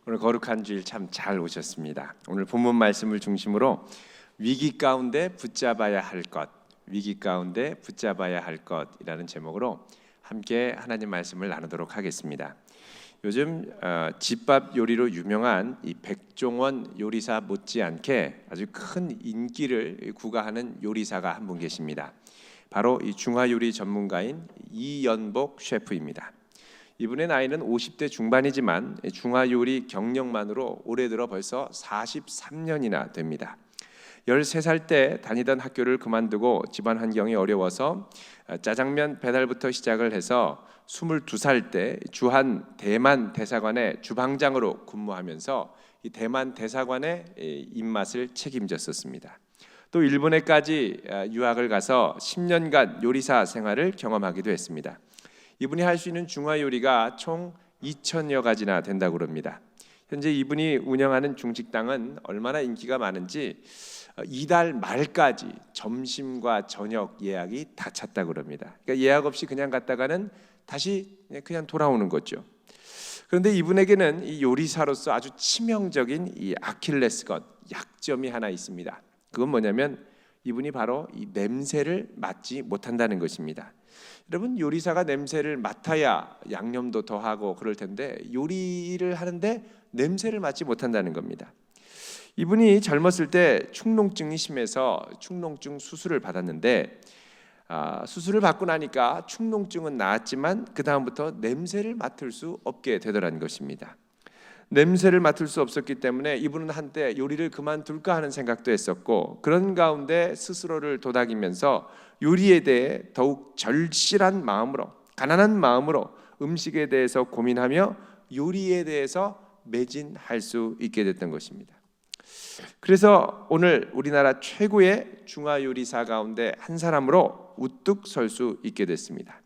오늘 거룩한 주일 참 잘 오셨습니다. 오늘 본문 말씀을 중심으로 위기 가운데 붙잡아야 할 것, 위기 가운데 붙잡아야 할 것이라는 제목으로 함께 하나님 말씀을 나누도록 하겠습니다. 요즘 집밥 요리로 유명한 이 백종원 요리사 못지않게 아주 큰 인기를 구가하는 요리사가 한 분 계십니다. 바로 이 중화요리 전문가인 이연복 셰프입니다. 이분의 나이는 50대 중반이지만 중화요리 경력만으로 올해 들어 벌써 43년이나 됩니다. 13살 때 다니던 학교를 그만두고 집안 환경이 어려워서 짜장면 배달부터 시작을 해서 22살 때 주한 대만 대사관의 주방장으로 근무하면서 이 대만 대사관의 입맛을 책임졌었습니다. 또 일본에까지 유학을 가서 10년간 요리사 생활을 경험하기도 했습니다. 이분이 할 수 있는 중화요리가 총 2,000여 가지나 된다고 합니다. 현재 이분이 운영하는 중식당은 얼마나 인기가 많은지 이달 말까지 점심과 저녁 예약이 다 찼다고 합니다. 그러니까 예약 없이 그냥 갔다가는 다시 그냥 돌아오는 거죠. 그런데 이분에게는 이 요리사로서 아주 치명적인 이 아킬레스건, 약점이 하나 있습니다. 그건 뭐냐면 이분이 바로 이 냄새를 맡지 못한다는 것입니다. 여러분, 요리사가 냄새를 맡아야 양념도 더하고 그럴 텐데 요리를 하는데 냄새를 맡지 못한다는 겁니다. 이분이 젊었을 때 축농증이 심해서 축농증 수술을 받았는데 수술을 받고 나니까 축농증은 나았지만 그 다음부터 냄새를 맡을 수 없게 되더라는 것입니다. 냄새를 맡을 수 없었기 때문에 이분은 한때 요리를 그만둘까 하는 생각도 했었고, 그런 가운데 스스로를 도닥이면서 요리에 대해 더욱 절실한 마음으로, 가난한 마음으로 음식에 대해서 고민하며 요리에 대해서 매진할 수 있게 됐던 것입니다. 그래서 오늘 우리나라 최고의 중화요리사 가운데 한 사람으로 우뚝 설 수 있게 됐습니다.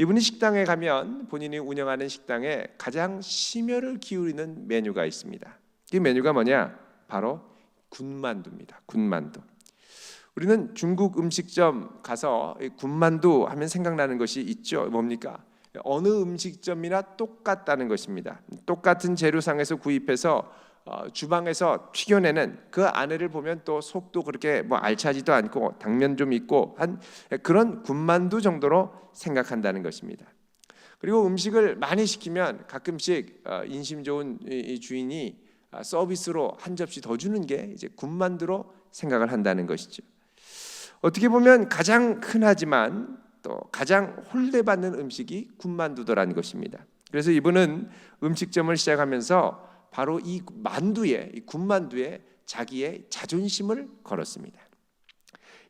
이분이 식당에 가면 본인이 운영하는 식당에 가장 심혈을 기울이는 메뉴가 있습니다. 이 메뉴가 뭐냐? 바로 군만두입니다. 군만두. 우리는 중국 음식점 가서 군만두 하면 생각나는 것이 있죠. 뭡니까? 어느 음식점이나 똑같다는 것입니다. 똑같은 재료상에서 구입해서 주방에서 튀겨내는 그 안에를 보면 또 속도 그렇게 알차지도 않고 당면 좀 있고 한 그런 군만두 정도로 생각한다는 것입니다. 그리고 음식을 많이 시키면 가끔씩 인심 좋은 이 주인이 서비스로 한 접시 더 주는 게 이제 군만두로 생각을 한다는 것이죠. 어떻게 보면 가장 흔하지만 또 가장 홀대받는 음식이 군만두더라는 것입니다. 그래서 이분은 음식점을 시작하면서 바로 이 만두에, 이 군만두에 자기의 자존심을 걸었습니다.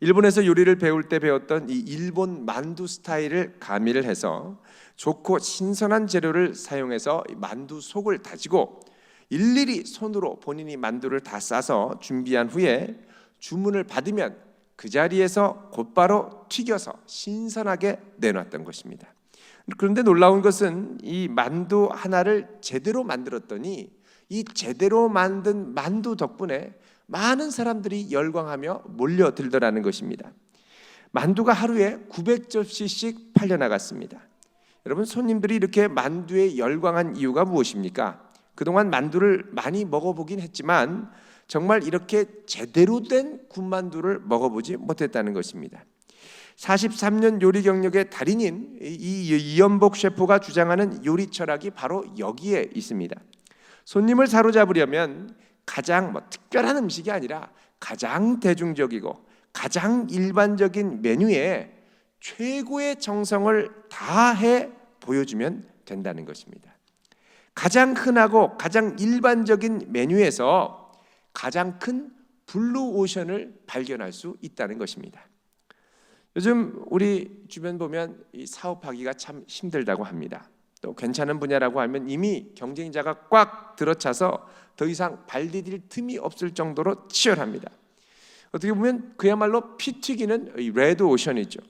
일본에서 요리를 배울 때 배웠던 이 일본 만두 스타일을 가미를 해서 좋고 신선한 재료를 사용해서 만두 속을 다지고 일일이 손으로 본인이 만두를 다 싸서 준비한 후에 주문을 받으면 그 자리에서 곧바로 튀겨서 신선하게 내놨던 것입니다. 그런데 놀라운 것은 이 만두 하나를 제대로 만들었더니 이 제대로 만든 만두 덕분에 많은 사람들이 열광하며 몰려들더라는 것입니다. 만두가 하루에 900접시씩 팔려나갔습니다. 여러분, 손님들이 이렇게 만두에 열광한 이유가 무엇입니까? 그동안 만두를 많이 먹어보긴 했지만 정말 이렇게 제대로 된 군만두를 먹어보지 못했다는 것입니다. 43년 요리 경력의 달인인 이연복 셰프가 주장하는 요리 철학이 바로 여기에 있습니다. 손님을 사로잡으려면 가장 특별한 음식이 아니라 가장 대중적이고 가장 일반적인 메뉴에 최고의 정성을 다해 보여주면 된다는 것입니다. 가장 흔하고 가장 일반적인 메뉴에서 가장 큰 블루오션을 발견할 수 있다는 것입니다. 요즘 우리 주변 보면 이 사업하기가 참 힘들다고 합니다. 또 괜찮은 분야라고 하면 이미 경쟁자가 꽉 들어차서 더 이상 발 디딜 틈이 없을 정도로 치열합니다. 어떻게 보면 그야말로 피 튀기는 레드 오션이죠.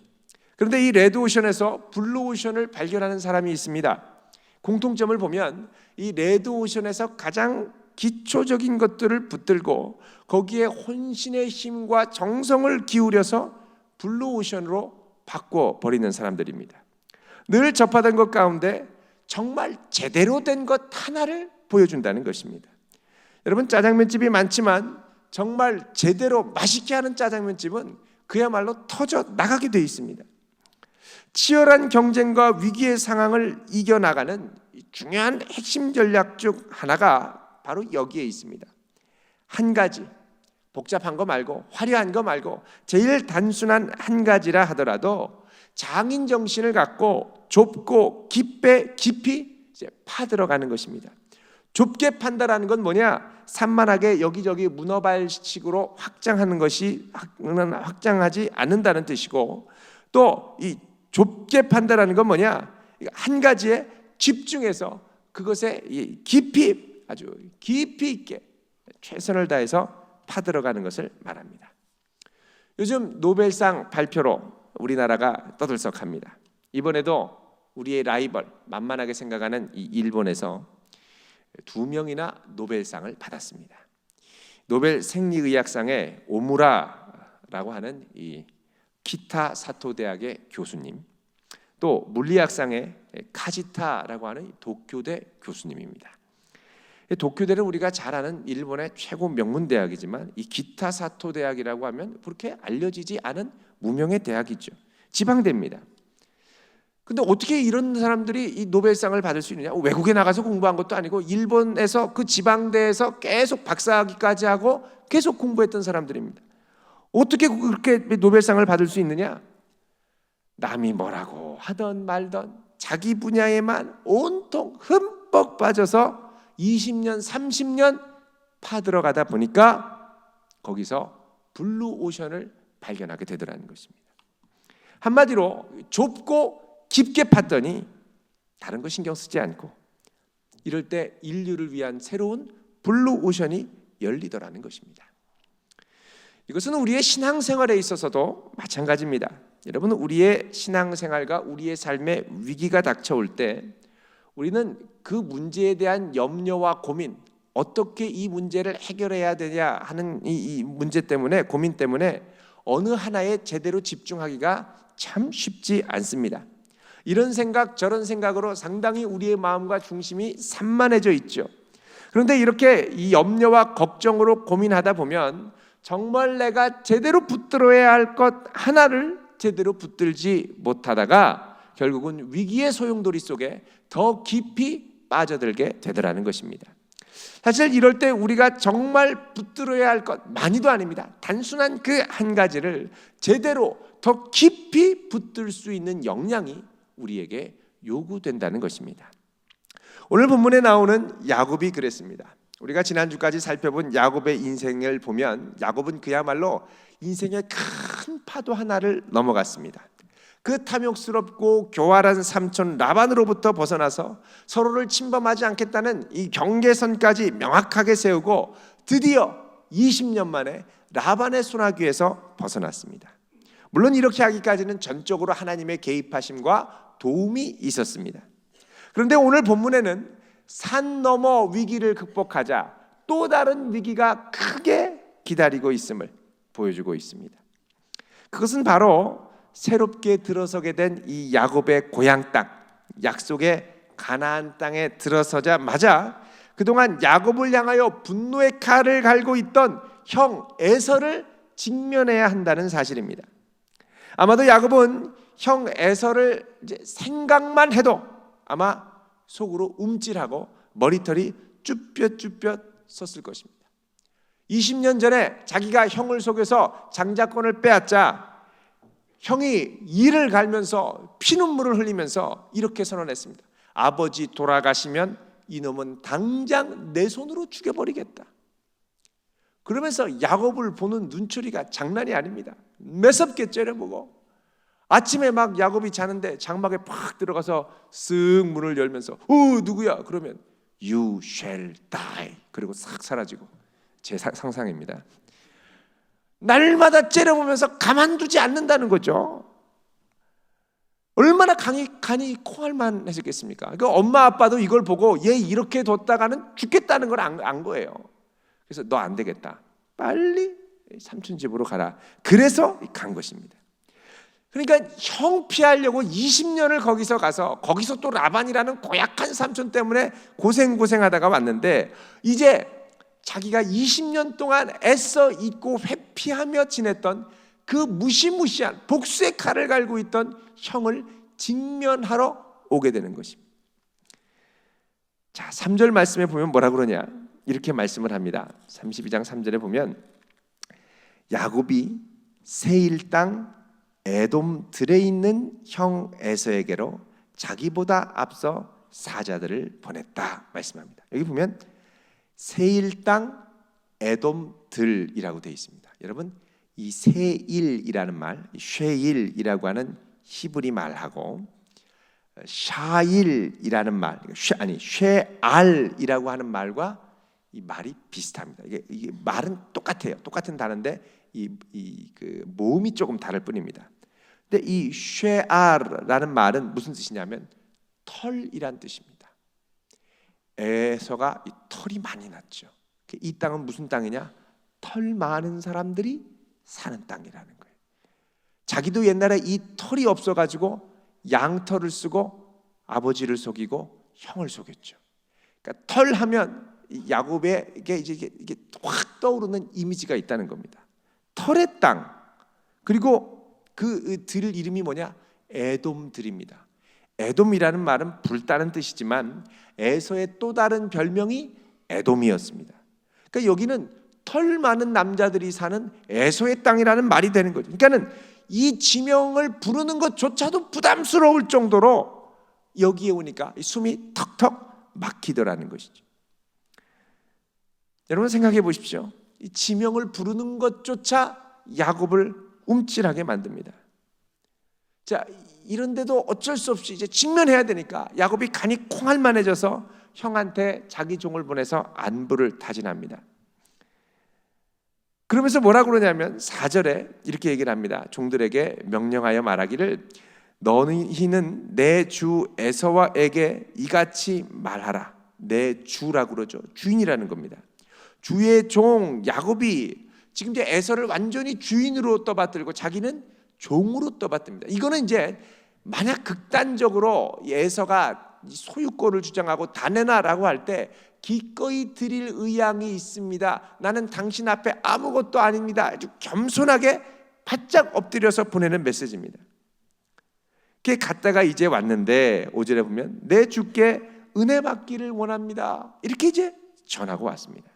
그런데 이 레드 오션에서 블루 오션을 발견하는 사람이 있습니다. 공통점을 보면 이 레드 오션에서 가장 기초적인 것들을 붙들고 거기에 혼신의 힘과 정성을 기울여서 블루 오션으로 바꿔버리는 사람들입니다. 늘 접하던 것 가운데 정말 제대로 된 것 하나를 보여준다는 것입니다. 여러분, 짜장면집이 많지만 정말 제대로 맛있게 하는 짜장면집은 그야말로 터져 나가게 되어 있습니다. 치열한 경쟁과 위기의 상황을 이겨나가는 중요한 핵심 전략 중 하나가 바로 여기에 있습니다. 한 가지, 복잡한 거 말고 화려한 거 말고 제일 단순한 한 가지라 하더라도 장인 정신을 갖고 좁고 깊이 이제 파들어가는 것입니다. 좁게 판다라는 건 뭐냐? 산만하게 여기저기 문어발식으로 확장하지 않는다는 뜻이고, 또 이 좁게 판다라는 건 뭐냐? 한 가지에 집중해서 그것에 아주 깊이 있게 최선을 다해서 파들어가는 것을 말합니다. 요즘 노벨상 발표로 우리나라가 떠들썩합니다. 이번에도 우리의 라이벌, 만만하게 생각하는 이 일본에서 2명이나 노벨상을 받았습니다. 노벨 생리의학상의 오무라라고 하는 이 키타 사토 대학의 교수님, 또 물리학상의 카지타라고 하는 도쿄대 교수님입니다. 도쿄대는 우리가 잘 아는 일본의 최고 명문 대학이지만 이 기타 사토 대학이라고 하면 그렇게 알려지지 않은 무명의 대학이죠. 지방대입니다. 근데 어떻게 이런 사람들이 이 노벨상을 받을 수 있느냐? 외국에 나가서 공부한 것도 아니고 일본에서 그 지방대에서 계속 박사학위까지 하고 계속 공부했던 사람들입니다. 어떻게 그렇게 노벨상을 받을 수 있느냐? 남이 뭐라고 하던 말던 자기 분야에만 온통 흠뻑 빠져서 20년, 30년 파들어가다 보니까 거기서 블루오션을 발견하게 되더라는 것입니다. 한마디로 좁고 깊게 팠더니 다른 거 신경 쓰지 않고 이럴 때 인류를 위한 새로운 블루오션이 열리더라는 것입니다. 이것은 우리의 신앙생활에 있어서도 마찬가지입니다. 여러분, 우리의 신앙생활과 우리의 삶에 위기가 닥쳐올 때 우리는 그 문제에 대한 염려와 고민, 어떻게 이 문제를 해결해야 되냐 하는 이 문제 때문에, 고민 때문에 어느 하나에 제대로 집중하기가 참 쉽지 않습니다. 이런 생각 저런 생각으로 상당히 우리의 마음과 중심이 산만해져 있죠. 그런데 이렇게 이 염려와 걱정으로 고민하다 보면 정말 내가 제대로 붙들어야 할 것 하나를 제대로 붙들지 못하다가 결국은 위기의 소용돌이 속에 더 깊이 빠져들게 되더라는 것입니다. 사실 이럴 때 우리가 정말 붙들어야 할 것 많이도 아닙니다. 단순한 그 한 가지를 제대로 더 깊이 붙들 수 있는 역량이 우리에게 요구된다는 것입니다. 오늘 본문에 나오는 야곱이 그랬습니다. 우리가 지난주까지 살펴본 야곱의 인생을 보면 야곱은 그야말로 인생의 큰 파도 하나를 넘어갔습니다. 그 탐욕스럽고 교활한 삼촌 라반으로부터 벗어나서 서로를 침범하지 않겠다는 이 경계선까지 명확하게 세우고 드디어 20년 만에 라반의 손아귀에서 벗어났습니다. 물론 이렇게 하기까지는 전적으로 하나님의 개입하심과 도움이 있었습니다. 그런데 오늘 본문에는 산 너머 위기를 극복하자 또 다른 위기가 크게 기다리고 있음을 보여주고 있습니다. 그것은 바로 새롭게 들어서게 된 이 야곱의 고향 땅, 약속의 가나안 땅에 들어서자마자 그동안 야곱을 향하여 분노의 칼을 갈고 있던 형 에서를 직면해야 한다는 사실입니다. 아마도 야곱은 형 에서를 이제 생각만 해도 아마 속으로 움찔하고 머리털이 쭈뼛쭈뼛 섰을 것입니다. 20년 전에 자기가 형을 속여서 장자권을 빼앗자 형이 이를 갈면서 피눈물을 흘리면서 이렇게 선언했습니다. 아버지 돌아가시면 이놈은 당장 내 손으로 죽여버리겠다. 그러면서 야곱을 보는 눈초리가 장난이 아닙니다. 매섭게 째려보고 아침에 막 야곱이 자는데 장막에 팍 들어가서 쓱 문을 열면서 누구야? 그러면 You shall die. 그리고 싹 사라지고. 제 상상입니다. 날마다 째려보면서 가만두지 않는다는 거죠. 얼마나 간이 콩알만 했었겠습니까? 그 엄마 아빠도 이걸 보고 얘 이렇게 뒀다가는 죽겠다는 걸 안 거예요. 그래서 너 안 되겠다. 빨리 삼촌 집으로 가라. 그래서 간 것입니다. 그러니까 형 피하려고 20년을 거기서 또 라반이라는 고약한 삼촌 때문에 고생하다가 왔는데, 이제 자기가 20년 동안 애써 잊고 회피하며 지냈던 그 무시무시한 복수의 칼을 갈고 있던 형을 직면하러 오게 되는 것입니다. 자, 3절 말씀에 보면 뭐라 그러냐, 이렇게 말씀을 합니다. 32장 3절에 보면 야곱이 세일 땅 에돔 들에 있는 형 에서에게로 자기보다 앞서 사자들을 보냈다 말씀합니다. 여기 보면 세일 땅 에돔 들이라고 되어 있습니다. 여러분, 이 세일이라는 말, 쉐일이라고 하는 히브리 말하고 샤일이라는 말, 쉐알이라고 하는 말과 이 말이 비슷합니다. 이게 말은 똑같아요. 똑같은 단어인데 그 모음이 조금 다를 뿐입니다. 근데 이 쉐알라는 말은 무슨 뜻이냐면 털이란 뜻입니다. 에서가 이 털이 많이 났죠. 이 땅은 무슨 땅이냐? 털 많은 사람들이 사는 땅이라는 거예요. 자기도 옛날에 이 털이 없어가지고 양털을 쓰고 아버지를 속이고 형을 속였죠. 그러니까 털 하면 야곱에게 이게 확 떠오르는 이미지가 있다는 겁니다. 털의 땅. 그리고 그 들 이름이 뭐냐? 에돔들입니다. 에돔이라는 말은 불다는 뜻이지만 에서의 또 다른 별명이 에돔이었습니다. 그러니까 여기는 털 많은 남자들이 사는 에서의 땅이라는 말이 되는 거죠. 그러니까는 이 지명을 부르는 것조차도 부담스러울 정도로 여기에 오니까 숨이 턱턱 막히더라는 것이죠. 여러분 생각해 보십시오. 이 지명을 부르는 것조차 야곱을 움찔하게 만듭니다. 자, 이런데도 어쩔 수 없이 이제 직면해야 되니까 야곱이 간이 콩알만해져서 형한테 자기 종을 보내서 안부를 타진합니다. 그러면서 뭐라 그러냐면 4절에 이렇게 얘기를 합니다. 종들에게 명령하여 말하기를 너희는 내 주 에서와에게 이같이 말하라. 내 주라고 그러죠. 주인이라는 겁니다. 주의 종 야곱이 지금 이제 에서를 완전히 주인으로 떠받들고 자기는 종으로 떠받듭니다. 이거는 이제 만약 극단적으로 에서가 소유권을 주장하고 다 내놔라고 할 때 기꺼이 드릴 의향이 있습니다. 나는 당신 앞에 아무것도 아닙니다. 아주 겸손하게 바짝 엎드려서 보내는 메시지입니다. 그게 갔다가 이제 왔는데 5절에 보면 내 주께 은혜 받기를 원합니다. 이렇게 이제 전하고 왔습니다.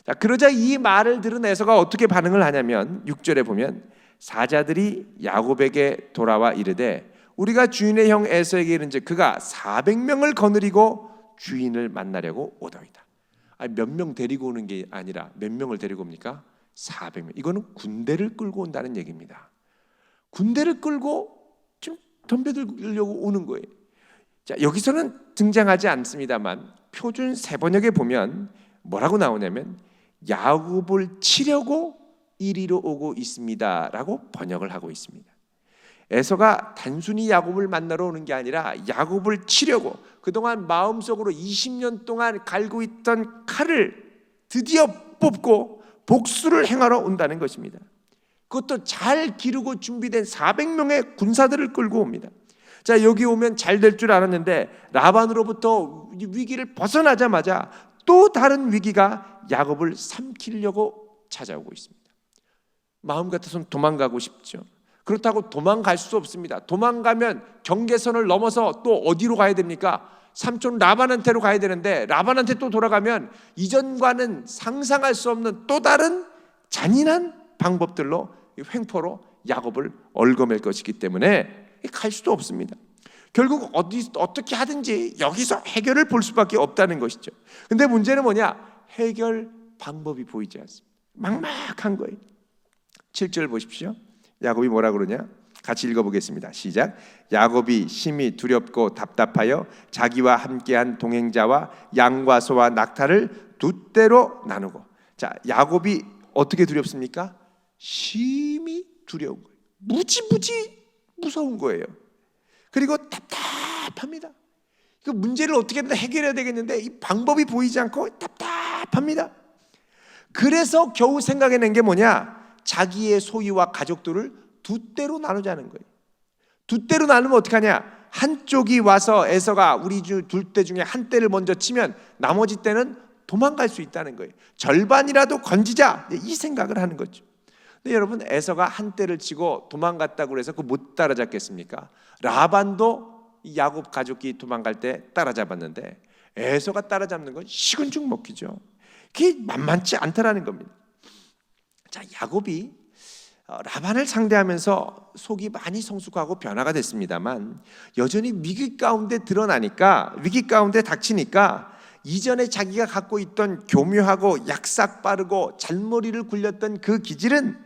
자, 그러자 이 말을 들은 에서가 어떻게 반응을 하냐면 6절에 보면 사자들이 야곱에게 돌아와 이르되 우리가 주인의 형 에서에게 이른즉 그가 400명을 거느리고 주인을 만나려고 오더이다. 몇 명 데리고 오는 게 아니라 몇 명을 데리고 옵니까? 400명. 이거는 군대를 끌고 온다는 얘기입니다. 군대를 끌고 좀 덤벼들려고 오는 거예요. 자, 여기서는 등장하지 않습니다만 표준 세번역에 보면 뭐라고 나오냐면 야곱을 치려고 이리로 오고 있습니다라고 번역을 하고 있습니다. 에서가 단순히 야곱을 만나러 오는 게 아니라 야곱을 치려고 그동안 마음속으로 20년 동안 갈고 있던 칼을 드디어 뽑고 복수를 행하러 온다는 것입니다. 그것도 잘 기르고 준비된 400명의 군사들을 끌고 옵니다. 자, 여기 오면 잘 될 줄 알았는데 라반으로부터 위기를 벗어나자마자 또 다른 위기가 야곱을 삼키려고 찾아오고 있습니다. 마음 같아서는 도망가고 싶죠. 그렇다고 도망갈 수 없습니다. 도망가면 경계선을 넘어서 또 어디로 가야 됩니까? 삼촌 라반한테로 가야 되는데 라반한테 또 돌아가면 이전과는 상상할 수 없는 또 다른 잔인한 방법들로 횡포로 야곱을 얽어맬 것이기 때문에 갈 수도 없습니다. 결국 어떻게 하든지 여기서 해결을 볼 수밖에 없다는 것이죠. 근데 문제는 뭐냐? 해결 방법이 보이지 않습니다. 막막한 거예요. 7절 보십시오. 야곱이 뭐라 그러냐? 같이 읽어보겠습니다. 시작. 야곱이 심히 두렵고 답답하여 자기와 함께한 동행자와 양과 소와 낙타를 두 떼로 나누고. 자, 야곱이 어떻게 두렵습니까? 심히 두려운 거예요. 무지무지 무서운 거예요. 그리고 답답합니다. 그 문제를 어떻게든 해결해야 되겠는데 이 방법이 보이지 않고 답답합니다. 그래서 겨우 생각해낸 게 뭐냐? 자기의 소유와 가족들을 두 떼로 나누자는 거예요. 두 떼로 나누면 어떡하냐? 한쪽이 와서 에서가 우리 둘 떼 중에 한 떼를 먼저 치면 나머지 떼는 도망갈 수 있다는 거예요. 절반이라도 건지자, 이 생각을 하는 거죠. 근데 여러분, 에서가 한 떼를 치고 도망갔다고 해서 그 못 따라잡겠습니까? 라반도 이 야곱 가족이 도망갈 때 따라잡았는데 에서가 따라잡는 건 식은죽 먹기죠. 그게 만만치 않다라는 겁니다. 자, 야곱이 라반을 상대하면서 속이 많이 성숙하고 변화가 됐습니다만 여전히 위기 가운데 드러나니까, 위기 가운데 닥치니까 이전에 자기가 갖고 있던 교묘하고 약삭 빠르고 잔머리를 굴렸던 그 기질은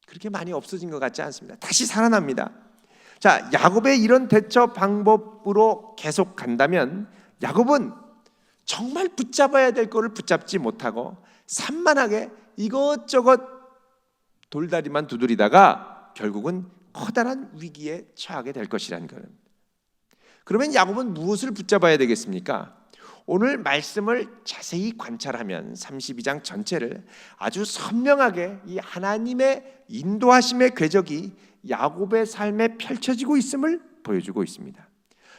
그렇게 많이 없어진 것 같지 않습니다. 다시 살아납니다. 자, 야곱의 이런 대처 방법으로 계속 간다면 야곱은 정말 붙잡아야 될 거를 붙잡지 못하고 산만하게 이것저것 돌다리만 두드리다가 결국은 커다란 위기에 처하게 될 것이라는 겁니다. 그러면 야곱은 무엇을 붙잡아야 되겠습니까? 오늘 말씀을 자세히 관찰하면 32장 전체를 아주 선명하게 이 하나님의 인도하심의 궤적이 야곱의 삶에 펼쳐지고 있음을 보여주고 있습니다.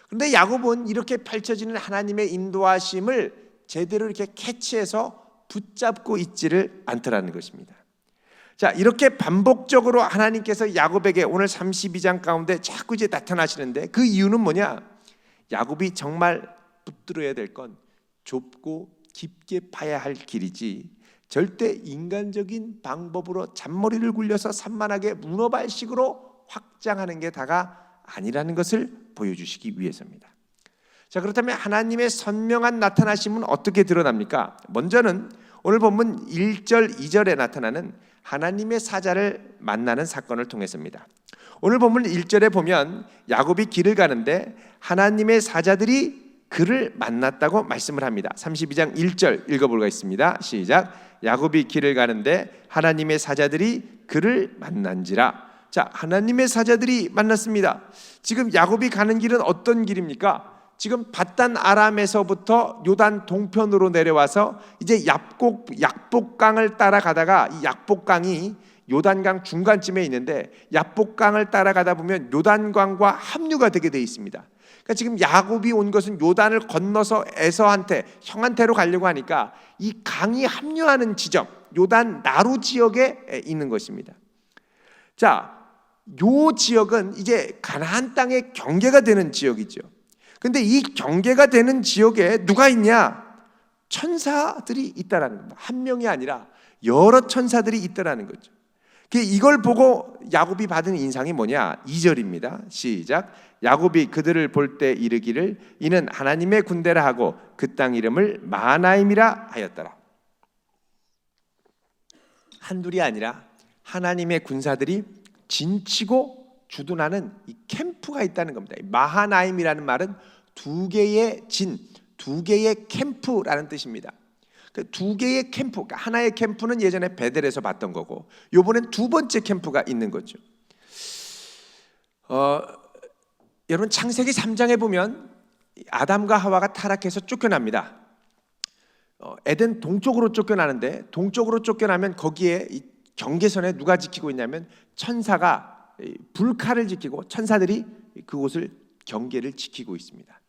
그런데 야곱은 이렇게 펼쳐지는 하나님의 인도하심을 제대로 이렇게 캐치해서 붙잡고 있지를 않더라는 것입니다. 자, 이렇게 반복적으로 하나님께서 야곱에게 오늘 32장 가운데 자꾸 이제 나타나시는데 그 이유는 뭐냐? 야곱이 정말 붙들어야 될 건 좁고 깊게 파야 할 길이지 절대 인간적인 방법으로 잔머리를 굴려서 산만하게 문어발식으로 확장하는 게 다가 아니라는 것을 보여주시기 위해서입니다. 자, 그렇다면 하나님의 선명한 나타나심은 어떻게 드러납니까? 먼저는 오늘 본문 1절, 2절에 나타나는 하나님의 사자를 만나는 사건을 통해서입니다. 오늘 본문 1절에 보면 야곱이 길을 가는데 하나님의 사자들이 그를 만났다고 말씀을 합니다. 32장 1절 읽어보겠습니다. 시작. 야곱이 길을 가는데 하나님의 사자들이 그를 만난지라. 자, 하나님의 사자들이 만났습니다. 지금 야곱이 가는 길은 어떤 길입니까? 지금 밧단 아람에서부터 요단 동편으로 내려와서 이제 약복강을 따라가다가 이 약복강이 요단강 중간쯤에 있는데 약복강을 따라가다 보면 요단강과 합류가 되게 돼 있습니다. 그러니까 지금 야곱이 온 것은 요단을 건너서 에서한테 형한테로 가려고 하니까 이 강이 합류하는 지점, 요단 나루 지역에 있는 것입니다. 자, 요 지역은 이제 가나안 땅의 경계가 되는 지역이죠. 근데 이 경계가 되는 지역에 누가 있냐? 천사들이 있다라는 겁니다. 한 명이 아니라 여러 천사들이 있다라는 거죠. 이걸 보고 야곱이 받은 인상이 뭐냐? 2절입니다. 시작. 야곱이 그들을 볼 때 이르기를 이는 하나님의 군대라 하고 그 땅 이름을 마하나임이라 하였더라. 한둘이 아니라 하나님의 군사들이 진치고 주둔하는 이 캠프가 있다는 겁니다. 마하나임이라는 말은 두 개의 진, 두 개의 캠프라는 뜻입니다. 두 개의 캠프, 하나의 캠프는 예전에 베델에서 봤던 거고 이번엔 두 번째 캠프가 있는 거죠. 여러분, 창세기 3장에 보면 아담과 하와가 타락해서 쫓겨납니다. 에덴 동쪽으로 쫓겨나는데 동쪽으로 쫓겨나면 거기에 이 경계선에 누가 지키고 있냐면 천사가 불칼을 지키고 천사들이 그곳을 경계를 지키고 있습니다.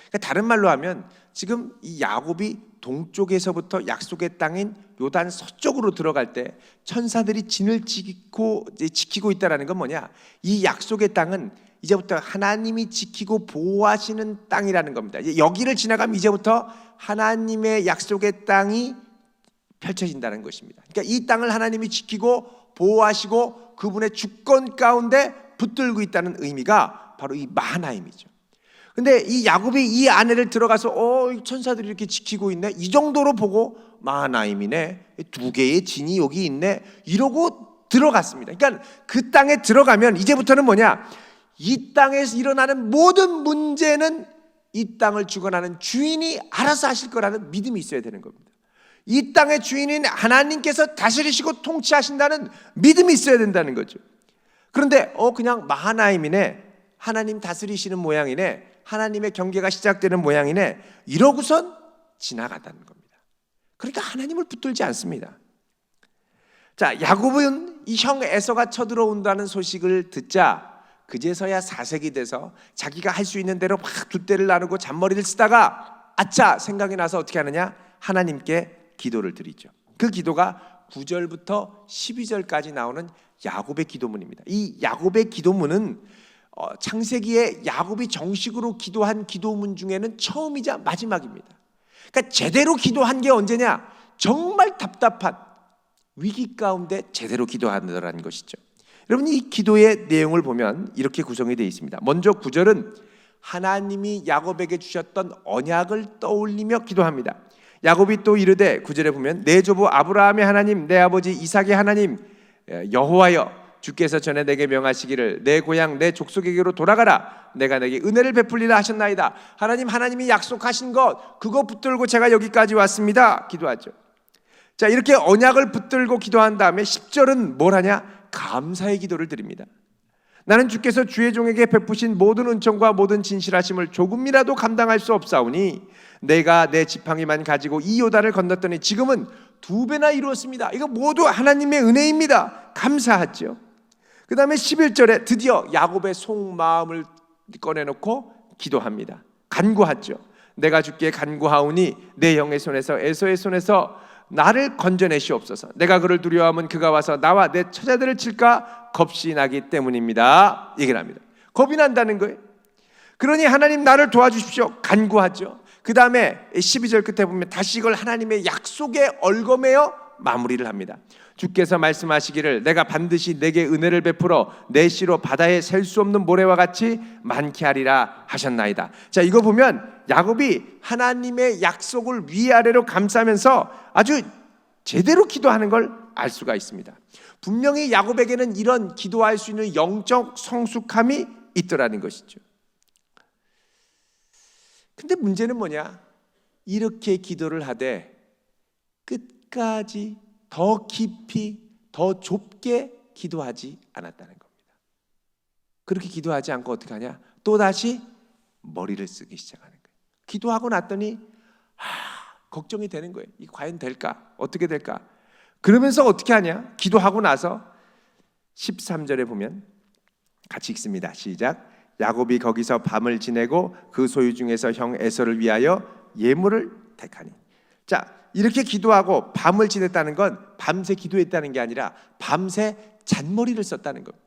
그러니까 다른 말로 하면 지금 이 야곱이 동쪽에서부터 약속의 땅인 요단 서쪽으로 들어갈 때 천사들이 진을 지키고 있다는 건 뭐냐? 이 약속의 땅은 이제부터 하나님이 지키고 보호하시는 땅이라는 겁니다. 여기를 지나가면 이제부터 하나님의 약속의 땅이 펼쳐진다는 것입니다. 그러니까 이 땅을 하나님이 지키고 보호하시고 그분의 주권 가운데 붙들고 있다는 의미가 바로 이 마하나임이죠. 근데 이 야곱이 이 안에를 들어가서 천사들이 이렇게 지키고 있네, 이 정도로 보고 마하나임이네, 두 개의 진이 여기 있네 이러고 들어갔습니다. 그러니까 그 땅에 들어가면 이제부터는 뭐냐? 이 땅에서 일어나는 모든 문제는 이 땅을 주관하는 주인이 알아서 하실 거라는 믿음이 있어야 되는 겁니다. 이 땅의 주인인 하나님께서 다스리시고 통치하신다는 믿음이 있어야 된다는 거죠. 그런데 그냥 마하나임이네, 하나님 다스리시는 모양이네, 하나님의 경계가 시작되는 모양이네 이러고선 지나가다는 겁니다. 그러니까 하나님을 붙들지 않습니다. 자, 야곱은 이 형 에서가 쳐들어온다는 소식을 듣자 그제서야 사색이 돼서 자기가 할 수 있는 대로 막 돛대를 나누고 잔머리를 쓰다가 아차 생각이 나서 어떻게 하느냐? 하나님께 기도를 드리죠. 그 기도가 9절부터 12절까지 나오는 야곱의 기도문입니다. 이 야곱의 기도문은 창세기에 야곱이 정식으로 기도한 기도문 중에는 처음이자 마지막입니다. 그러니까 제대로 기도한 게 언제냐? 정말 답답한 위기 가운데 제대로 기도한다는 것이죠. 여러분, 이 기도의 내용을 보면 이렇게 구성이 되어 있습니다. 먼저 9절은 하나님이 야곱에게 주셨던 언약을 떠올리며 기도합니다. 야곱이 또 이르되 9절에 보면 내 조부 아브라함의 하나님, 내 아버지 이삭의 하나님 여호와여, 주께서 전에 내게 명하시기를 내 고향 내 족속에게로 돌아가라, 내가 내게 은혜를 베풀리라 하셨나이다. 하나님이 약속하신 것 그거 붙들고 제가 여기까지 왔습니다. 기도하죠. 자, 이렇게 언약을 붙들고 기도한 다음에 10절은 뭘 하냐? 감사의 기도를 드립니다. 나는 주께서 주의 종에게 베푸신 모든 은총과 모든 진실하심을 조금이라도 감당할 수 없사오니 내가 내 지팡이만 가지고 이 요단을 건넜더니 지금은 2배나 이루었습니다. 이거 모두 하나님의 은혜입니다. 감사하죠. 그 다음에 11절에 드디어 야곱의 속마음을 꺼내놓고 기도합니다. 간구하죠. 내가 주께 간구하오니 내 형의 손에서 에서의 손에서 나를 건져내시옵소서. 내가 그를 두려워하면 그가 와서 나와 내 처자들을 칠까 겁이 나기 때문입니다. 얘기를 합니다. 겁이 난다는 거예요. 그러니 하나님 나를 도와주십시오. 간구하죠. 그 다음에 12절 끝에 보면 다시 이걸 하나님의 약속에 얽어매어 마무리를 합니다. 주께서 말씀하시기를 내가 반드시 내게 은혜를 베풀어 내 씨로 바다에 셀 수 없는 모래와 같이 많게 하리라 하셨나이다. 자, 이거 보면 야곱이 하나님의 약속을 위아래로 감싸면서 아주 제대로 기도하는 걸 알 수가 있습니다. 분명히 야곱에게는 이런 기도할 수 있는 영적 성숙함이 있더라는 것이죠. 근데 문제는 뭐냐? 이렇게 기도를 하되 끝까지 더 깊이 더 좁게 기도하지 않았다는 겁니다. 그렇게 기도하지 않고 어떻게 하냐? 또다시 머리를 쓰기 시작하는 거예요. 기도하고 났더니 걱정이 되는 거예요. 이 과연 될까? 어떻게 될까? 그러면서 어떻게 하냐? 기도하고 나서 13절에 보면 같이 읽습니다. 시작. 야곱이 거기서 밤을 지내고 그 소유 중에서 형 에서를 위하여 예물을 택하니. 자, 이렇게 기도하고 밤을 지냈다는 건 밤새 기도했다는 게 아니라 밤새 잔머리를 썼다는 겁니다.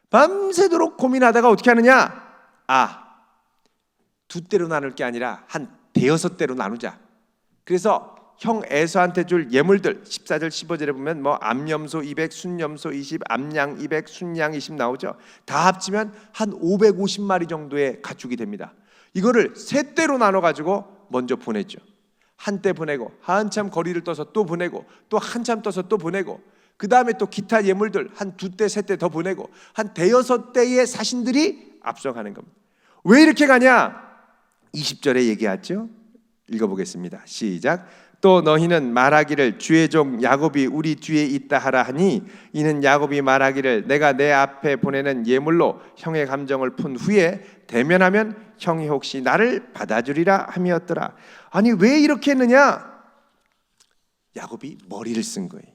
밤새도록 고민하다가 어떻게 하느냐? 2대로 나눌 게 아니라 한 5대로 나누자. 그래서 형 에서한테 줄 예물들 14절 15절에 보면 뭐 암염소 200, 순염소 20, 암양 200, 순양 20 나오죠. 다 합치면 한 550마리 정도의 가축이 됩니다. 이거를 3대로 나눠 가지고 먼저 보냈죠. 한때 보내고 한참 거리를 떠서 또 보내고 또 한참 떠서 또 보내고 그 다음에 또 기타 예물들 한 2대 3대 더 보내고 한 5-6대의 사신들이 앞서가는 겁니다. 왜 이렇게 가냐? 20절에 얘기하죠. 읽어보겠습니다. 시작. 또 너희는 말하기를 주의 종 야곱이 우리 뒤에 있다 하라 하니 이는 야곱이 말하기를 내가 내 앞에 보내는 예물로 형의 감정을 푼 후에 대면하면 형이 혹시 나를 받아주리라 함이었더라. 아니 왜 이렇게 했느냐? 야곱이 머리를 쓴 거예요.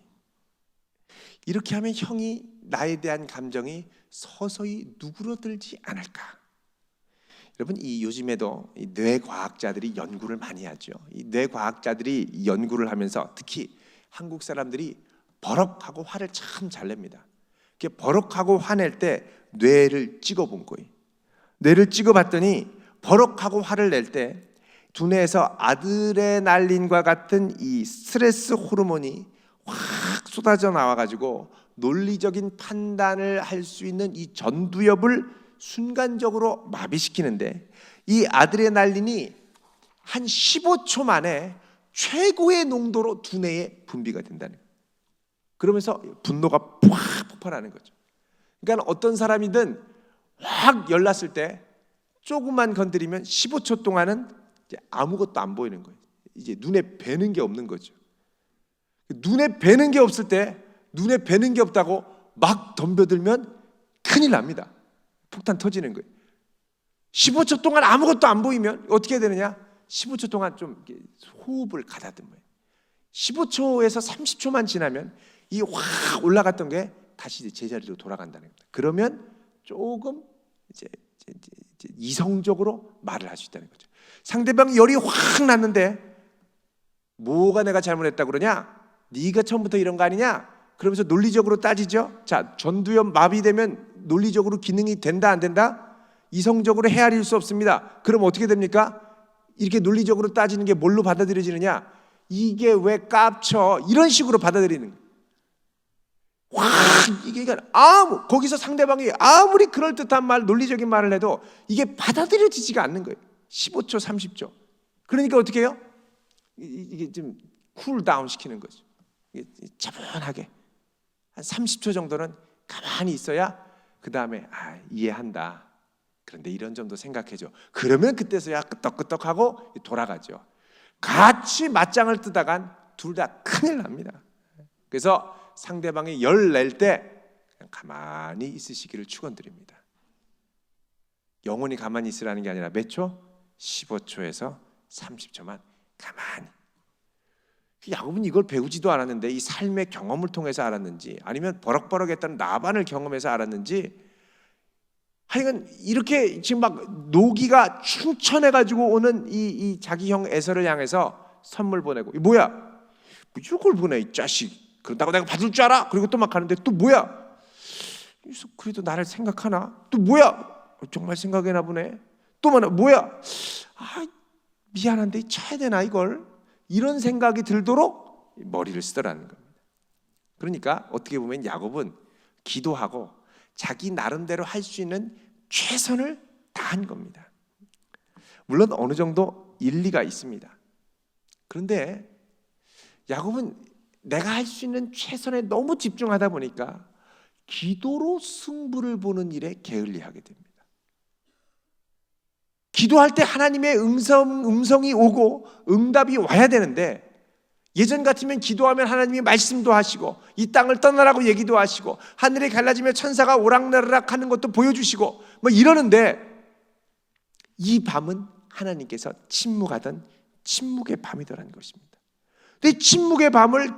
이렇게 하면 형이 나에 대한 감정이 서서히 누그러들지 않을까? 여러분, 이 요즘에도 이 뇌과학자들이 연구를 많이 하죠. 이 뇌과학자들이 연구를 하면서 특히 한국 사람들이 버럭하고 화를 참 잘 냅니다. 이렇게 버럭하고 화낼 때 뇌를 찍어본 거예요. 뇌를 찍어봤더니 버럭하고 화를 낼 때 두뇌에서 아드레날린과 같은 이 스트레스 호르몬이 확 쏟아져 나와가지고 논리적인 판단을 할 수 있는 이 전두엽을 순간적으로 마비시키는데 이 아드레날린이 한 15초 만에 최고의 농도로 두뇌에 분비가 된다는 거예요. 그러면서 분노가 팍 폭발하는 거죠. 그러니까 어떤 사람이든 확 열났을 때 조금만 건드리면 15초 동안은 이제 아무것도 안 보이는 거예요. 이제 눈에 뵈는 게 없는 거죠. 눈에 뵈는 게 없을 때 눈에 뵈는 게 없다고 막 덤벼들면 큰일 납니다. 폭탄 터지는 거예요. 15초 동안 아무것도 안 보이면 어떻게 해야 되느냐? 15초 동안 좀 호흡을 가다듬어요. 15초에서 30초만 지나면 이 확 올라갔던 게 다시 이제 제자리로 돌아간다는 겁니다. 그러면 조금 이제 이성적으로 말을 할 수 있다는 거죠. 상대방이 열이 확 났는데 뭐가 내가 잘못했다고 그러냐? 네가 처음부터 이런 거 아니냐? 그러면서 논리적으로 따지죠. 자, 전두엽 마비되면 논리적으로 기능이 된다 안 된다? 이성적으로 헤아릴 수 없습니다. 그럼 어떻게 됩니까? 이렇게 논리적으로 따지는 게 뭘로 받아들여지느냐? 이게 왜 깝쳐? 이런 식으로 받아들이는 거예요. 확 이게 거기서 상대방이 아무리 그럴듯한 말, 논리적인 말을 해도 이게 받아들여지지가 않는 거예요. 15초, 30초. 그러니까 어떻게 해요? 이게 좀 쿨다운 시키는 거죠. 차분하게 한 30초 정도는 가만히 있어야 그 다음에 이해한다. 그런데 이런 점도 생각해줘. 그러면 그때서야 끄떡끄떡하고 돌아가죠. 같이 맞짱을 뜨다간 둘 다 큰일 납니다. 그래서 상대방이 열 낼 때 그냥 가만히 있으시기를 축원드립니다. 영원히 가만히 있으라는 게 아니라 몇 초? 15초에서 30초만 가만히. 야곱은 이걸 배우지도 않았는데 이 삶의 경험을 통해서 알았는지 아니면 버럭버럭했던 라반을 경험해서 알았는지 하여간 이렇게 지금 막 노기가 충천해가지고 오는 이 자기 형 에서를 향해서 선물 보내고 뭐야? 이걸 보내 이 자식. 그런다고 내가 받을 줄 알아? 그리고 또 막 가는데 또 뭐야? 그래도 나를 생각하나? 또 뭐야? 정말 생각해나 보네. 또 뭐야? 미안한데 쳐야 되나 이걸? 이런 생각이 들도록 머리를 쓰더라는 겁니다. 그러니까 어떻게 보면 야곱은 기도하고 자기 나름대로 할 수 있는 최선을 다한 겁니다. 물론 어느 정도 일리가 있습니다. 그런데 야곱은 내가 할 수 있는 최선에 너무 집중하다 보니까 기도로 승부를 보는 일에 게을리하게 됩니다. 기도할 때 하나님의 음성이 오고 응답이 와야 되는데 예전 같으면 기도하면 하나님이 말씀도 하시고 이 땅을 떠나라고 얘기도 하시고 하늘이 갈라지며 천사가 오락내락 하는 것도 보여주시고 뭐 이러는데 이 밤은 하나님께서 침묵하던 침묵의 밤이더라는 것입니다. 근데 침묵의 밤을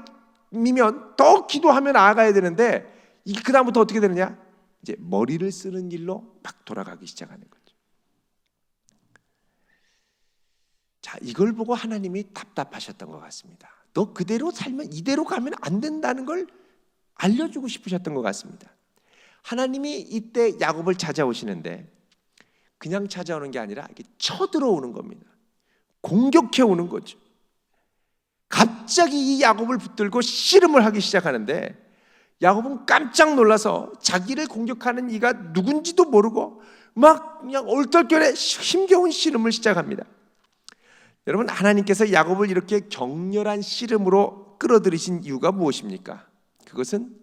미면 더 기도하며 나아가야 되는데 이게 그 다음부터 어떻게 되느냐? 이제 머리를 쓰는 일로 막 돌아가기 시작하는 거죠. 자, 이걸 보고 하나님이 답답하셨던 것 같습니다. 너 그대로 살면 이대로 가면 안 된다는 걸 알려주고 싶으셨던 것 같습니다. 하나님이 이때 야곱을 찾아오시는데 그냥 찾아오는 게 아니라 이렇게 쳐들어오는 겁니다. 공격해 오는 거죠. 갑자기 이 야곱을 붙들고 씨름을 하기 시작하는데 야곱은 깜짝 놀라서 자기를 공격하는 이가 누군지도 모르고 막 그냥 얼떨결에 힘겨운 씨름을 시작합니다. 여러분, 하나님께서 야곱을 이렇게 격렬한 씨름으로 끌어들이신 이유가 무엇입니까? 그것은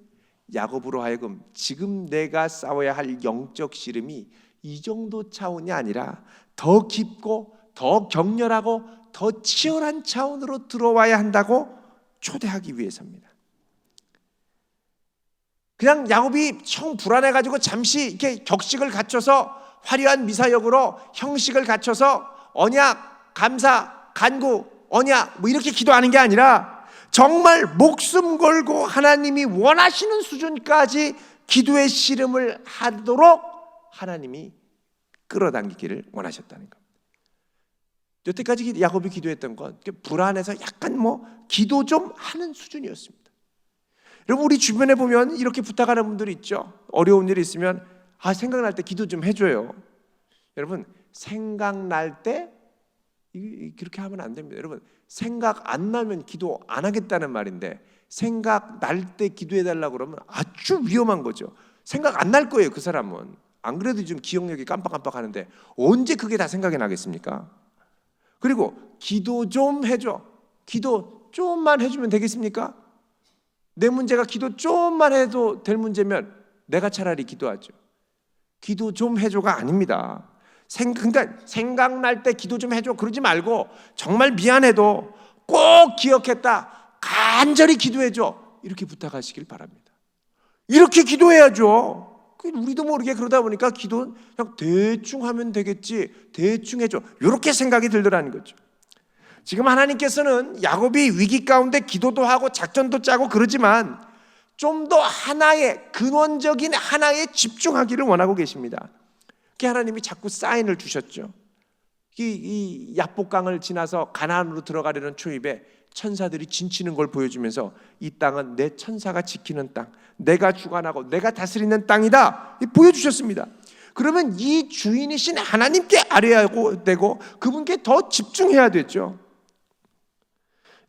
야곱으로 하여금 지금 내가 싸워야 할 영적 씨름이 이 정도 차원이 아니라 더 깊고 더 격렬하고 더 치열한 차원으로 들어와야 한다고 초대하기 위해서입니다. 그냥 야곱이 형 불안해가지고 잠시 이렇게 격식을 갖춰서 화려한 미사역으로 형식을 갖춰서 언약, 감사, 간구, 언약 뭐 이렇게 기도하는 게 아니라 정말 목숨 걸고 하나님이 원하시는 수준까지 기도의 씨름을 하도록 하나님이 끌어당기기를 원하셨다는 겁니다. 여태까지 야곱이 기도했던 건 불안해서 약간 기도 좀 하는 수준이었습니다. 여러분, 우리 주변에 보면 이렇게 부탁하는 분들이 있죠. 어려운 일이 있으면 생각날 때 기도 좀 해줘요. 여러분, 생각날 때 그렇게 하면 안 됩니다. 여러분, 생각 안 나면 기도 안 하겠다는 말인데 생각 날 때 기도해달라고 그러면 아주 위험한 거죠. 생각 안 날 거예요, 그 사람은. 안 그래도 좀 기억력이 깜빡깜빡하는데 언제 그게 다 생각이 나겠습니까? 그리고 기도 좀 해줘. 기도 좀만 해주면 되겠습니까? 내 문제가 기도 좀만 해도 될 문제면 내가 차라리 기도하죠. 기도 좀 해줘가 아닙니다. 그러니까 생각날 때 기도 좀 해줘 그러지 말고 정말 미안해도 꼭 기억했다 간절히 기도해줘 이렇게 부탁하시길 바랍니다. 이렇게 기도해야죠. 우리도 모르게 그러다 보니까 기도 그냥 대충 하면 되겠지, 대충 해줘 이렇게 생각이 들더라는 거죠. 지금 하나님께서는 야곱이 위기 가운데 기도도 하고 작전도 짜고 그러지만 좀 더 하나의 근원적인 하나에 집중하기를 원하고 계십니다. 그게 하나님이 자꾸 사인을 주셨죠. 이 야복강을 지나서 가나안으로 들어가려는 초입에 천사들이 진치는 걸 보여주면서 이 땅은 내 천사가 지키는 땅, 내가 주관하고 내가 다스리는 땅이다 보여주셨습니다. 그러면 이 주인이신 하나님께 아뢰야 되고 그분께 더 집중해야 되죠.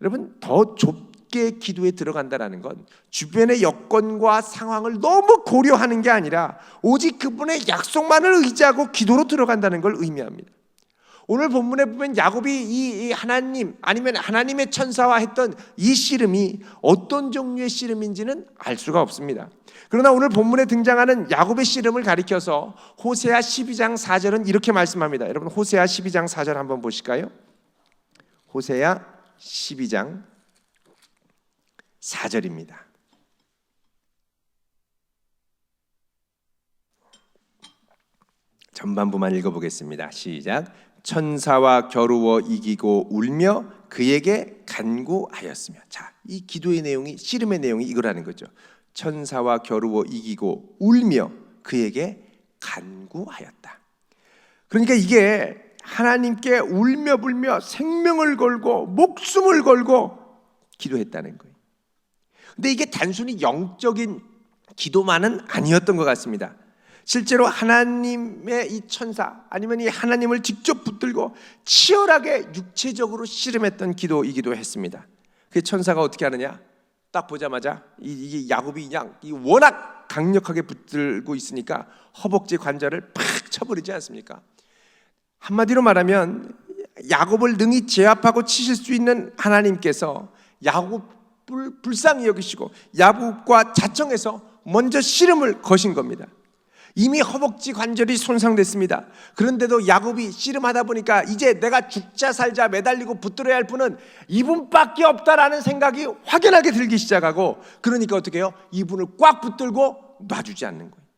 여러분, 더 좁게 기도에 들어간다는 건 주변의 여건과 상황을 너무 고려하는 게 아니라 오직 그분의 약속만을 의지하고 기도로 들어간다는 걸 의미합니다. 오늘 본문에 보면 야곱이 이 하나님 아니면 하나님의 천사와 했던 이 씨름이 어떤 종류의 씨름인지는 알 수가 없습니다. 그러나 오늘 본문에 등장하는 야곱의 씨름을 가리켜서 호세아 12장 4절은 이렇게 말씀합니다. 여러분, 호세아 12장 4절 한번 보실까요? 호세아 12장 4절입니다. 전반부만 읽어보겠습니다. 시작. 천사와 겨루어 이기고 울며 그에게 간구하였으며. 자, 이 기도의 내용이, 씨름의 내용이 이거라는 거죠. 천사와 겨루어 이기고 울며 그에게 간구하였다. 그러니까 이게 하나님께 울며 불며 생명을 걸고 목숨을 걸고 기도했다는 거예요. 근데 이게 단순히 영적인 기도만은 아니었던 것 같습니다. 실제로 하나님의 이 천사 아니면 이 하나님을 직접 붙들고 치열하게 육체적으로 씨름했던 기도이기도 했습니다. 그 천사가 어떻게 하느냐? 딱 보자마자 이 야곱이 그냥 워낙 강력하게 붙들고 있으니까 허벅지 관절을 팍 쳐버리지 않습니까? 한마디로 말하면 야곱을 능히 제압하고 치실 수 있는 하나님께서 야곱을 불쌍히 여기시고 야곱과 자청해서 먼저 씨름을 거신 겁니다. 이미 허벅지 관절이 손상됐습니다. 그런데도 야곱이 씨름하다 보니까 이제 내가 죽자 살자 매달리고 붙들어야 할 분은 이분밖에 없다라는 생각이 확연하게 들기 시작하고, 그러니까 어떻게 해요? 이분을 꽉 붙들고 놔주지 않는 거예요.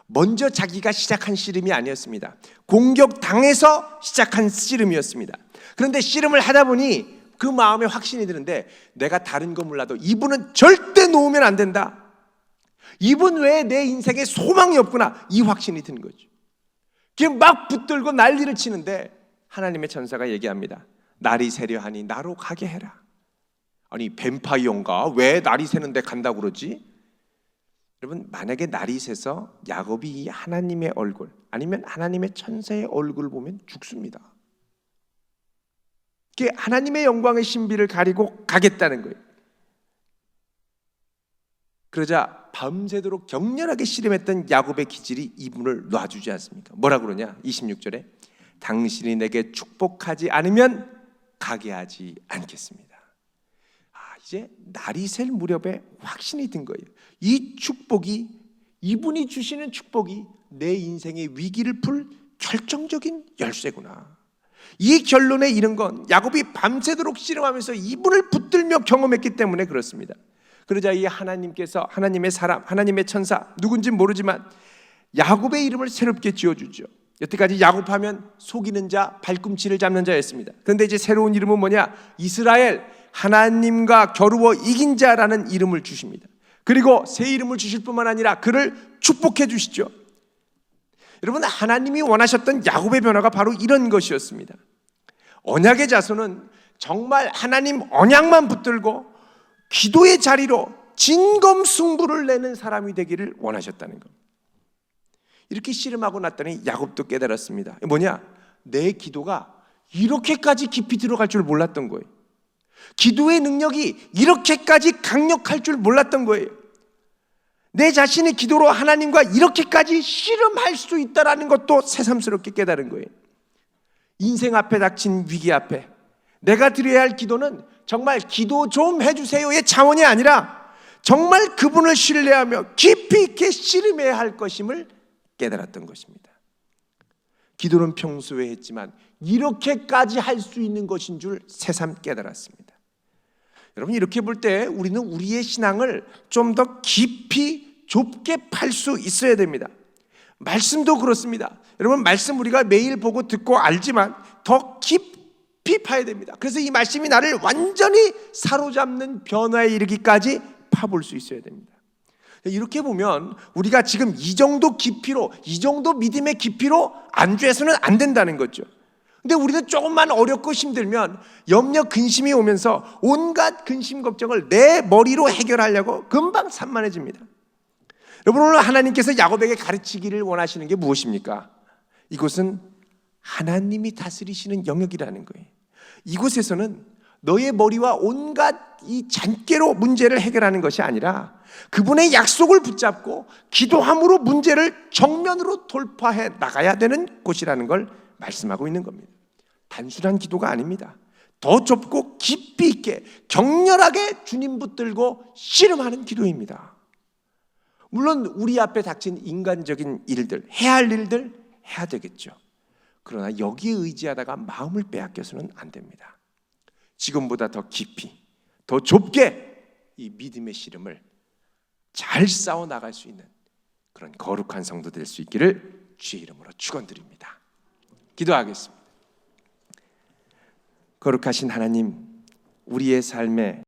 먼저 자기가 시작한 씨름이 아니었습니다. 공격당해서 시작한 씨름이었습니다. 그런데 씨름을 하다 보니 그 마음에 확신이 드는데 내가 다른 거 몰라도 이분은 절대 놓으면 안 된다. 이분 외에 내 인생에 소망이 없구나, 이 확신이 든 거죠. 그냥 막 붙들고 난리를 치는데 하나님의 천사가 얘기합니다. 날이 새려하니 나로 가게 해라. 아니, 뱀파이어인가? 왜 날이 새는데 간다고 그러지? 여러분, 만약에 날이 새서 야곱이 이 하나님의 얼굴 아니면 하나님의 천사의 얼굴을 보면 죽습니다. 그게 하나님의 영광의 신비를 가리고 가겠다는 거예요. 그러자 밤새도록 격렬하게 씨름했던 야곱의 기질이 이분을 놔주지 않습니까? 뭐라 그러냐? 26절에 당신이 내게 축복하지 않으면 가게 하지 않겠습니다. 이제 날이 셀 무렵에 확신이 든 거예요. 이 축복이, 이분이 주시는 축복이 내 인생의 위기를 풀 결정적인 열쇠구나. 이 결론에 이른 건 야곱이 밤새도록 씨름하면서 이분을 붙들며 경험했기 때문에 그렇습니다. 그러자 이 하나님께서 하나님의 사람, 하나님의 천사, 누군지 모르지만 야곱의 이름을 새롭게 지어주죠. 여태까지 야곱하면 속이는 자, 발꿈치를 잡는 자였습니다. 그런데 이제 새로운 이름은 뭐냐? 이스라엘, 하나님과 겨루어 이긴 자라는 이름을 주십니다. 그리고 새 이름을 주실 뿐만 아니라 그를 축복해 주시죠. 여러분, 하나님이 원하셨던 야곱의 변화가 바로 이런 것이었습니다. 언약의 자손은 정말 하나님 언약만 붙들고 기도의 자리로 진검승부를 내는 사람이 되기를 원하셨다는 것. 이렇게 씨름하고 났더니 야곱도 깨달았습니다. 뭐냐? 내 기도가 이렇게까지 깊이 들어갈 줄 몰랐던 거예요. 기도의 능력이 이렇게까지 강력할 줄 몰랐던 거예요. 내 자신의 기도로 하나님과 이렇게까지 씨름할 수 있다는 것도 새삼스럽게 깨달은 거예요. 인생 앞에 닥친 위기 앞에 내가 드려야 할 기도는 정말 기도 좀 해주세요의 차원이 아니라 정말 그분을 신뢰하며 깊이 있게 씨름해야 할 것임을 깨달았던 것입니다. 기도는 평소에 했지만 이렇게까지 할 수 있는 것인 줄 새삼 깨달았습니다. 여러분, 이렇게 볼 때 우리는 우리의 신앙을 좀 더 깊이 좁게 팔 수 있어야 됩니다. 말씀도 그렇습니다. 여러분, 말씀 우리가 매일 보고 듣고 알지만 더 깊이 깊이 파야 됩니다. 그래서 이 말씀이 나를 완전히 사로잡는 변화에 이르기까지 파볼 수 있어야 됩니다. 이렇게 보면 우리가 지금 이 정도 깊이로, 이 정도 믿음의 깊이로 안주해서는 안 된다는 거죠. 근데 우리는 조금만 어렵고 힘들면 염려, 근심이 오면서 온갖 근심, 걱정을 내 머리로 해결하려고 금방 산만해집니다. 여러분, 오늘 하나님께서 야곱에게 가르치기를 원하시는 게 무엇입니까? 이곳은 하나님이 다스리시는 영역이라는 거예요. 이곳에서는 너의 머리와 온갖 이 잔꾀로 문제를 해결하는 것이 아니라 그분의 약속을 붙잡고 기도함으로 문제를 정면으로 돌파해 나가야 되는 곳이라는 걸 말씀하고 있는 겁니다. 단순한 기도가 아닙니다. 더 좁고 깊이 있게 격렬하게 주님 붙들고 씨름하는 기도입니다. 물론 우리 앞에 닥친 인간적인 일들, 해야 할 일들 해야 되겠죠. 그러나 여기에 의지하다가 마음을 빼앗겨서는 안 됩니다. 지금보다 더 깊이, 더 좁게 이 믿음의 씨름을 잘 싸워 나갈 수 있는 그런 거룩한 성도 될 수 있기를 주의 이름으로 축원드립니다. 기도하겠습니다. 거룩하신 하나님, 우리의 삶에